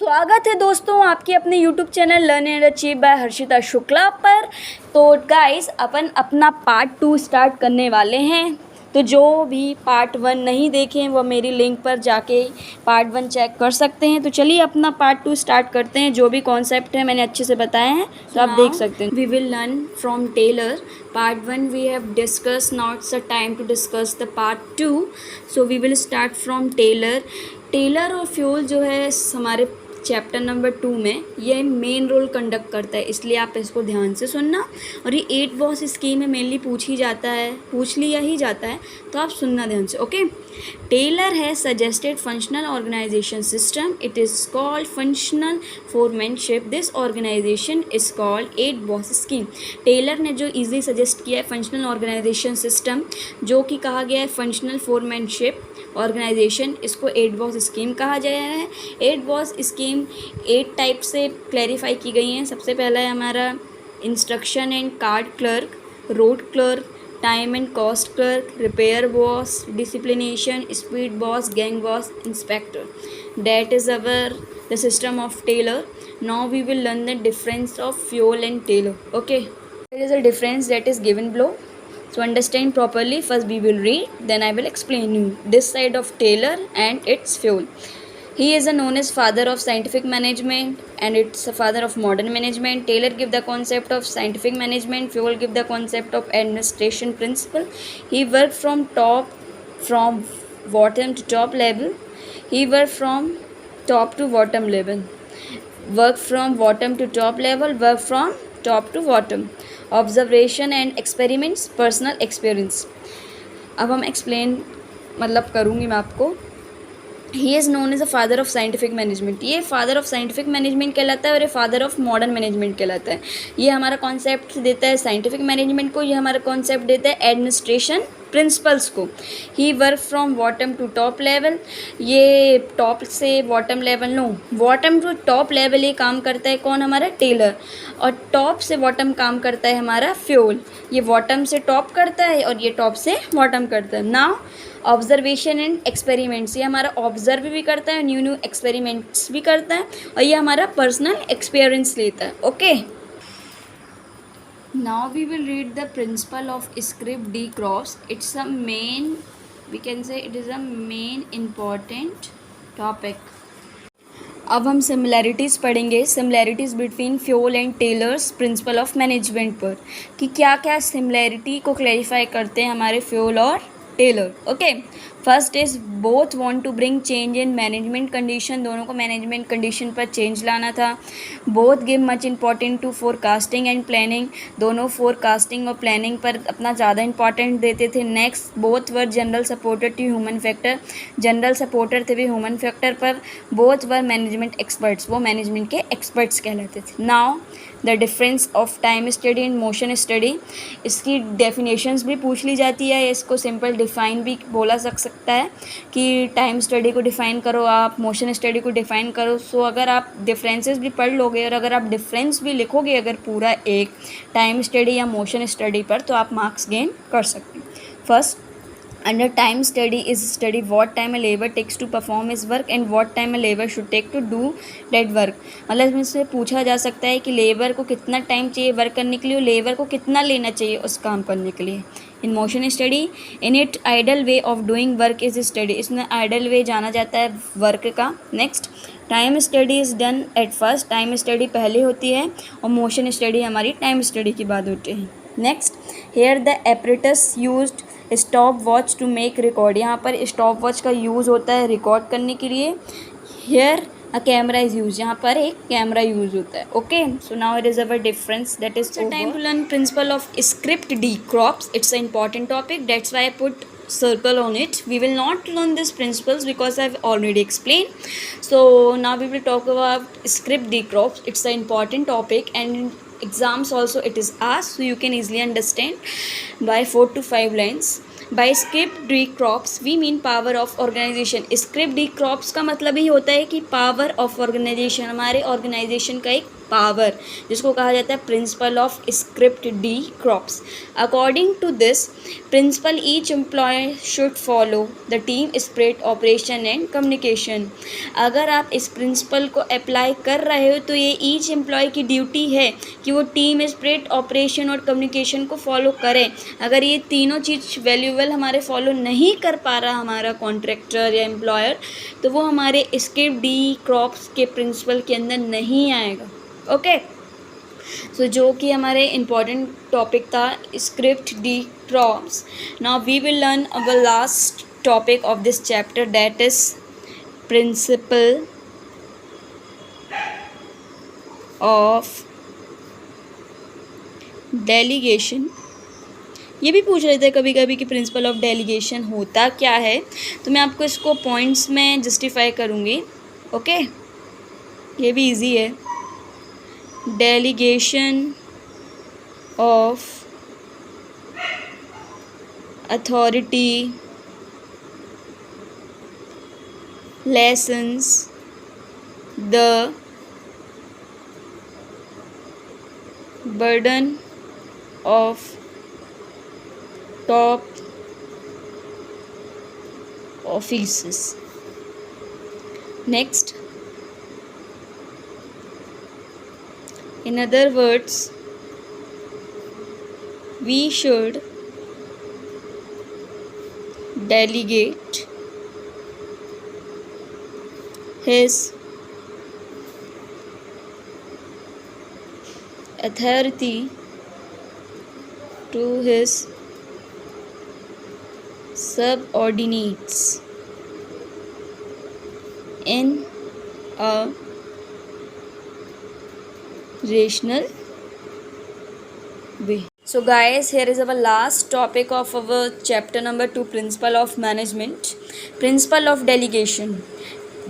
स्वागत है दोस्तों आपके अपने YouTube channel learn and achieve by Harshita Shukla पर। तो गाइस अपन अपना पार्ट 2 स्टार्ट करने वाले हैं। तो जो भी पार्ट 1 नहीं देखें वो मेरी लिंक पर जाके पार्ट 1 चेक कर सकते हैं। तो चलिए अपना पार्ट 2 स्टार्ट करते हैं। जो भी कॉन्सेप्ट है मैंने अच्छे से बताए हैं तो आप देख सकते हैं। We will learn from Taylor part 1 we have discuss, now it's a time to discuss the part 2। So we will start from Taylor और फ्यूल जो है हमारे चैप्टर नंबर 2 में ये मेन रोल कंडक्ट करता है, इसलिए आप इसको ध्यान से सुनना। और ये 8 बॉस स्कीम में मेनली पूछ लिया ही जाता है, तो आप सुनना ध्यान से। ओके, टेलर है suggested functional organisation system, it is called functional foremanship, this organisation is called 8 boss scheme. Taylor ने जो ईजिली सजेस्ट किया है फंक्शनल ऑर्गेनाइजेशन सिस्टम, जो कि कहा गया है फंक्शनल फोरमैनशिप ऑर्गेनाइजेशन, इसको 8 बॉस स्कीम कहा गया है। 8 बॉस स्कीम 8 टाइप से क्लैरिफाई की गई हैं। सबसे पहला है हमारा instruction and card clerk, road clerk, time and cost clerk, repair boss, disciplinarian, speed boss, gang boss, inspector. That is our the system of Taylor. Now we will learn the difference of Fayol and Taylor. Okay, there is a difference that is given below. So understand properly. First we will read, then I will explain you this side of Taylor and its fuel. He is known as father of scientific management and it's a father of modern management. Taylor give the concept of scientific management. Fuel give the concept of administration principle. He worked from bottom to top level. He worked from top to bottom level. Work from bottom to top level. Work from top to bottom. Observation and experiments, personal experience. अब हम explain करूँगी मैं आपको। He is known as a father of scientific management, ये father of scientific management कहलाता है और ये फादर ऑफ मॉडर्न मैनेजमेंट कहलाता है। ये हमारा कॉन्सेप्ट देता है साइंटिफिक मैनेजमेंट को, ये हमारा कॉन्सेप्ट देता है एडमिनिस्ट्रेशन प्रिंसिपल्स को। He work from bottom to top level, ये टॉप से bottom level, no bottom to top level ये काम करता है कौन, हमारा टेलर। और टॉप से बॉटम काम करता है हमारा फ्यूल। ये बॉटम से टॉप करता है और ये टॉप से बॉटम करता है। नाउ ऑब्जर्वेशन एंड एक्सपेरिमेंट्स, ये हमारा ऑब्जर्व भी करता है, न्यू एक्सपेरिमेंट्स भी करता है और ये हमारा पर्सनल एक्सपीरियंस लेता है। Okay, now we will read the principle of script D crops. It's a main, we can say it is a main important topic. अब हम सिमिलैरिटीज़ पढ़ेंगे, similarities between Fayol and Taylor's principle of management पर, कि क्या क्या similarity को clarify करते हैं हमारे फ्यूल और Taylor. Okay, first is both want to bring change in management condition, दोनों को मैनेजमेंट कंडीशन पर चेंज लाना था। Both give much important to forecasting and planning, दोनों फोरकास्टिंग और प्लानिंग पर अपना ज़्यादा इंपॉर्टेंट देते थे। Next, both were general supporter to human factor, general supporter थे भी ह्यूमन फैक्टर पर। बोथ वर मैनेजमेंट एक्सपर्ट्स, वो मैनेजमेंट के एक्सपर्ट्स कहलाते थे। Now the difference of time study and motion study, इसकी डेफिनेशंस भी पूछ ली जाती है, इसको सिंपल डिफ़ाइन भी बोला सकता है कि टाइम स्टडी को डिफ़ाइन करो, आप मोशन स्टडी को डिफ़ाइन करो। सो अगर आप डिफरेंसेस भी पढ़ लोगे और अगर आप डिफरेंस भी लिखोगे अगर पूरा एक टाइम स्टडी या मोशन स्टडी पर, तो आप मार्क्स गेन कर सकते हैं। First, under time study is study what time a labor takes to perform his work and what time a labor should take to do that work। मतलब इसमें पूछा जा सकता है कि लेबर को कितना टाइम चाहिए वर्क करने के लिए और लेबर को कितना लेना चाहिए उस काम करने के लिए। In motion study, in it idle way of doing work is study, इसमें आइडल वे जाना जाता है वर्क का। Next, time study is done at first, time study पहले होती है और मोशन स्टडी हमारी टाइम स्टडी की बाद होती है। Next, here the apparatus used stop watch to make record, यहाँ पर स्टॉप वॉच का यूज़ होता है रिकॉर्ड करने के लिए। Here a camera is use, यहाँ पर एक कैमरा यूज़ होता है। Okay, so now it is our difference, that is time to learn principle of esprit de corps. It's a important topic, that's why I put circle on it. We will not learn these principles because I've already explained. So now we will talk about script D crops. It's an important topic and in exams also it is asked, so you can easily understand by 4 to 5 lines. By esprit de corps we mean power of organisation. Esprit de corps का मतलब ही होता है कि power of organisation, हमारे organisation का एक power, जिसको कहा जाता है principle of esprit de corps. According to this principle each employee should follow the team spirit operation and communication. अगर आप इस प्रिंसिपल को अप्लाई कर रहे हो तो ये ईच एम्प्लॉय की ड्यूटी है कि वो टीम स्पिरिट, ऑपरेशन और कम्युनिकेशन को फॉलो करें। अगर ये तीनों चीज़ वैल्यूएबल हमारे फॉलो नहीं कर पा रहा हमारा कॉन्ट्रैक्टर या एम्प्लॉयर, तो वो हमारे स्क्रिप्ट डी क्रॉप्स के प्रिंसिपल के अंदर नहीं आएगा। ओके, सो जो कि हमारे इम्पॉर्टेंट टॉपिक था esprit de corps. Now we will learn our last topic of this chapter, that is principle of delegation. ये भी पूछ रहे थे कभी कभी कि प्रिंसिपल ऑफ डेलीगेशन होता क्या है, तो मैं आपको इसको पॉइंट्स में जस्टिफाई करूँगी। ओके, ये भी इजी है। Delegation of authority lessens the burden of top offices. Next, in other words, we should delegate his authority to his subordinates in a rational way. So guys, here is our last topic of our chapter number 2, principle of management, principle of delegation.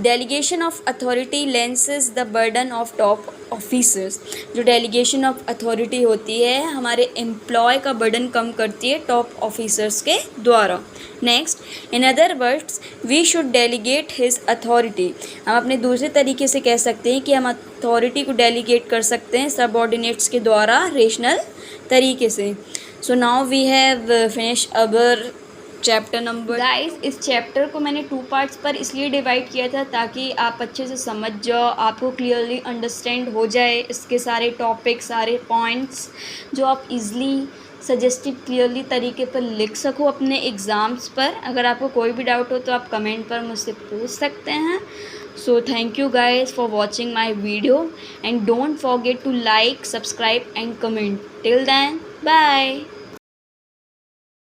Delegation of authority lenses the burden of top officers. जो delegation of authority होती है हमारे employ का burden कम करती है top officers के द्वारा। Next, in other words we should delegate his authority. हम अपने दूसरे तरीके से कह सकते हैं कि हम अथॉरिटी को डेलीगेट कर सकते हैं सबऑर्डिनेट्स के द्वारा रेशनल तरीके से। So now we have finish our chapter number. Guys, इस चैप्टर को मैंने 2 पार्ट्स पर इसलिए डिवाइड किया था ताकि आप अच्छे से समझ जाओ, आपको क्लियरली अंडरस्टैंड हो जाए इसके सारे टॉपिक, सारे पॉइंट्स, जो आप इजीली सजेस्टिव क्लियरली तरीके पर लिख सको अपने एग्ज़ाम्स पर। अगर आपको कोई भी डाउट हो तो आप कमेंट पर मुझसे पूछ सकते हैं। So thank you guys for watching my video and don't forget to like, subscribe and comment. Till then, bye.